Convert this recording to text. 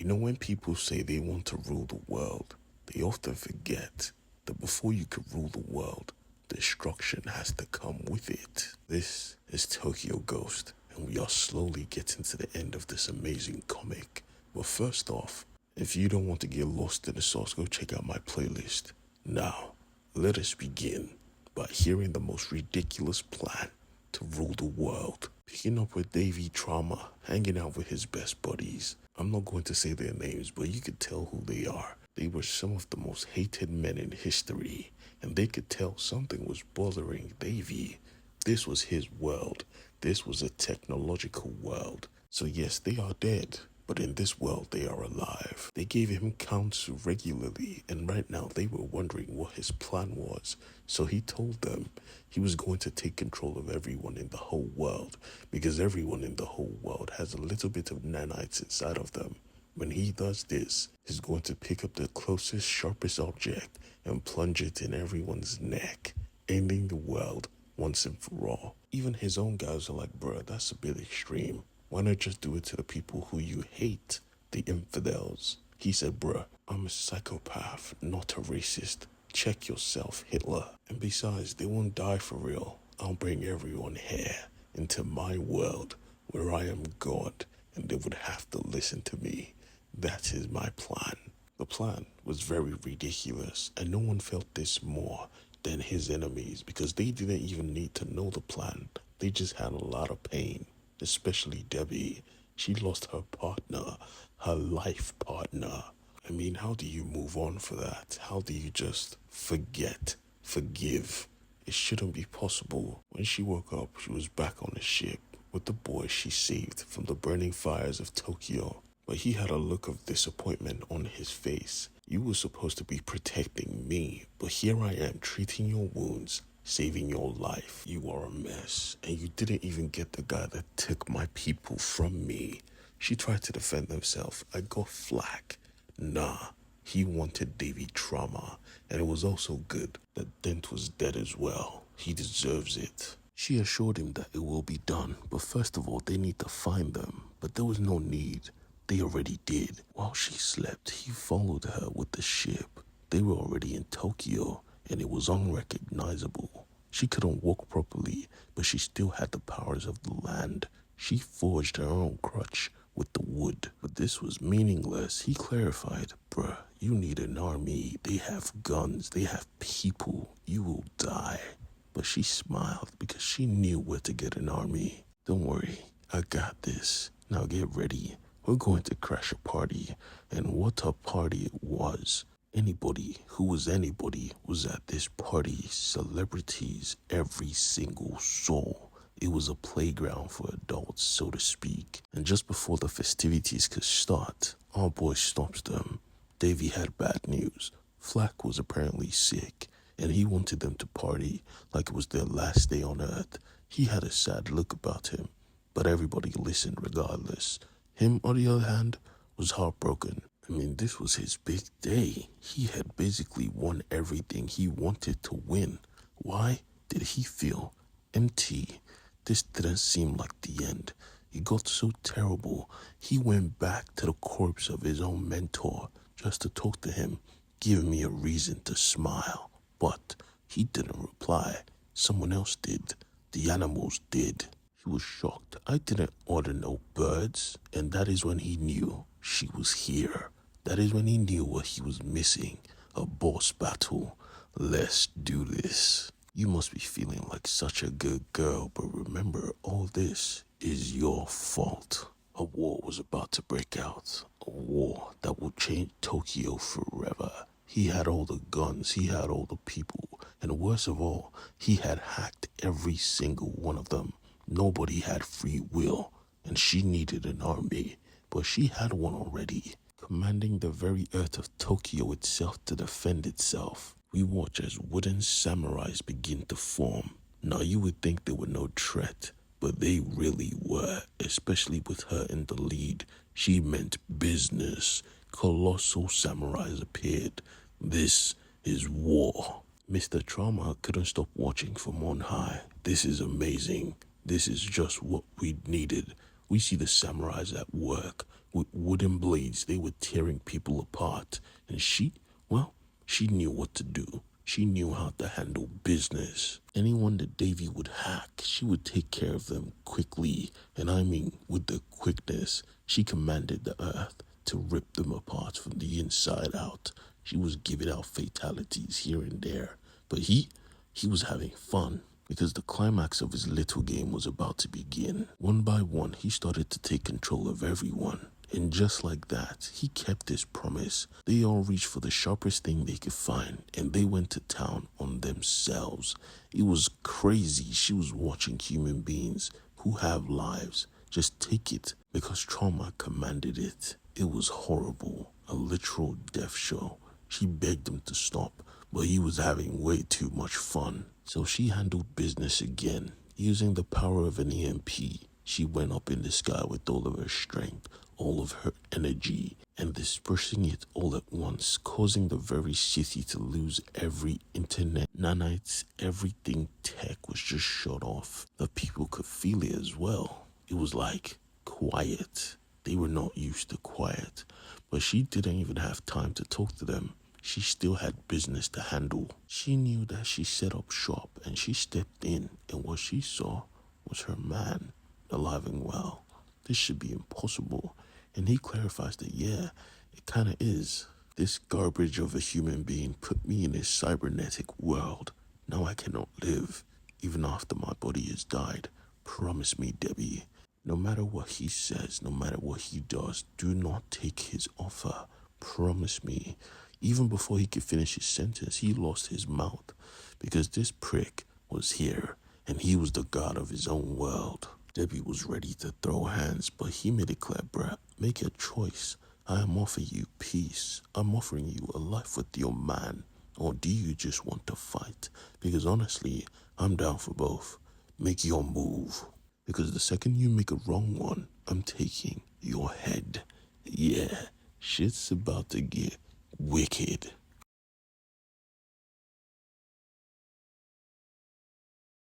You know, when people say they want to rule the world, they often forget that before you can rule the world, destruction has to come with it. This is Tokyo Ghost, and we are slowly getting to the end of this amazing comic. But first off, if you don't want to get lost in the sauce, go check out my playlist. Now, let us begin by hearing the most ridiculous plan to rule the world. Picking up with Davy Trauma, hanging out with his best buddies. I'm not going to say their names, but you could tell who they are. They were some of the most hated men in history, and they could tell something was bothering Davy. This was his world. This was a technological world. So yes, they are dead, but in this world they are alive. They gave him counsel regularly, and right now they were wondering what his plan was. So he told them he was going to take control of everyone in the whole world, because everyone in the whole world has a little bit of nanites inside of them. When he does this, he's going to pick up the closest, sharpest object and plunge it in everyone's neck, ending the world once and for all. Even his own guys are like, bruh, that's a bit extreme. Why not just do it to the people who you hate, the infidels? He said, bruh, I'm a psychopath, not a racist. Check yourself, Hitler. And besides, they won't die for real. I'll bring everyone here into my world where I am God, and they would have to listen to me. That is my plan. The plan was very ridiculous, and no one felt this more than his enemies, because they didn't even need to know the plan. They just had a lot of pain, especially Debbie. She lost her partner, her life partner. I mean, how do you move on for that? How do you just forget, forgive? It shouldn't be possible. When she woke up, she was back on the ship with the boy she saved from the burning fires of Tokyo. But he had a look of disappointment on his face. You were supposed to be protecting me, but here I am treating your wounds, saving your life. You are a mess, and you didn't even get the guy that took my people from me. She tried to defend herself. I got flack. Nah, he wanted Davy Trauma, and it was also good that Dent was dead as well. He deserves it. She assured him that it will be done, but first of all, they need to find them. But there was no need. They already did. While she slept, he followed her with the ship. They were already in Tokyo, and it was unrecognizable. She couldn't walk properly, but she still had the powers of the land. She forged her own crutch with the wood, but this was meaningless. He clarified, bruh, you need an army. They have guns. They have people. You will die. But she smiled because she knew where to get an army. Don't worry, I got this. Now get ready. We're going to crash a party. And what a party it was. Anybody who was anybody was at this party. Celebrities, every single soul. It was a playground for adults, so to speak. And just before the festivities could start, our boy stops them. Davy had bad news. Flack was apparently sick, and he wanted them to party like it was their last day on Earth. He had a sad look about him, but everybody listened regardless. Him, on the other hand, was heartbroken. I mean, this was his big day. He had basically won everything he wanted to win. Why did he feel empty? This didn't seem like the end. It got so terrible. He went back to the corpse of his own mentor just to talk to him, give me a reason to smile. But he didn't reply. Someone else did. The animals did. He was shocked. I didn't order no birds. And that is when he knew she was here. That is when he knew what he was missing. A boss battle. Let's do this. You must be feeling like such a good girl, but remember, all this is your fault. A war was about to break out. A war that will change Tokyo forever. He had all the guns, he had all the people, and worst of all, he had hacked every single one of them. Nobody had free will, and she needed an army, but she had one already, commanding the very earth of Tokyo itself to defend itself. We watch as wooden samurais begin to form. Now you would think they were no threat, but they really were, especially with her in the lead. She meant business. Colossal samurais appeared. This is war. Mr. Trauma couldn't stop watching from on high. This is amazing. This is just what we needed. We see the samurais at work, with wooden blades. They were tearing people apart. And well, she knew what to do. She knew how to handle business. Anyone that Davy would hack, she would take care of them quickly. And I mean, with the quickness, she commanded the earth to rip them apart from the inside out. She was giving out fatalities here and there. But he was having fun because the climax of his little game was about to begin. One by one, he started to take control of everyone. And just like that, he kept his promise. They all reached for the sharpest thing they could find, and they went to town on themselves. It was crazy. She was watching human beings who have lives just take it because trauma commanded it. It was horrible, a literal death show. She begged him to stop, but he was having way too much fun. So she handled business again. Using the power of an EMP, she went up in the sky with all of her strength, all of her energy, and dispersing it all at once, causing the very city to lose every internet, nanites, everything tech was just shut off. The people could feel it as well. It was like quiet. They were not used to quiet, but she didn't even have time to talk to them. She still had business to handle. She knew that she set up shop and she stepped in, and what she saw was her man, alive and well. This should be impossible. And he clarifies that, yeah, it kind of is. This garbage of a human being put me in a cybernetic world. Now I cannot live, even after my body has died. Promise me, Debbie. No matter what he says, no matter what he does, do not take his offer. Promise me. Even before he could finish his sentence, he lost his mouth because this prick was here and he was the god of his own world. Debbie was ready to throw hands, but he made it clear, bruh, make a choice. I am offering you peace. I'm offering you a life with your man. Or do you just want to fight? Because honestly, I'm down for both. Make your move. Because the second you make a wrong one, I'm taking your head. Yeah, shit's about to get wicked.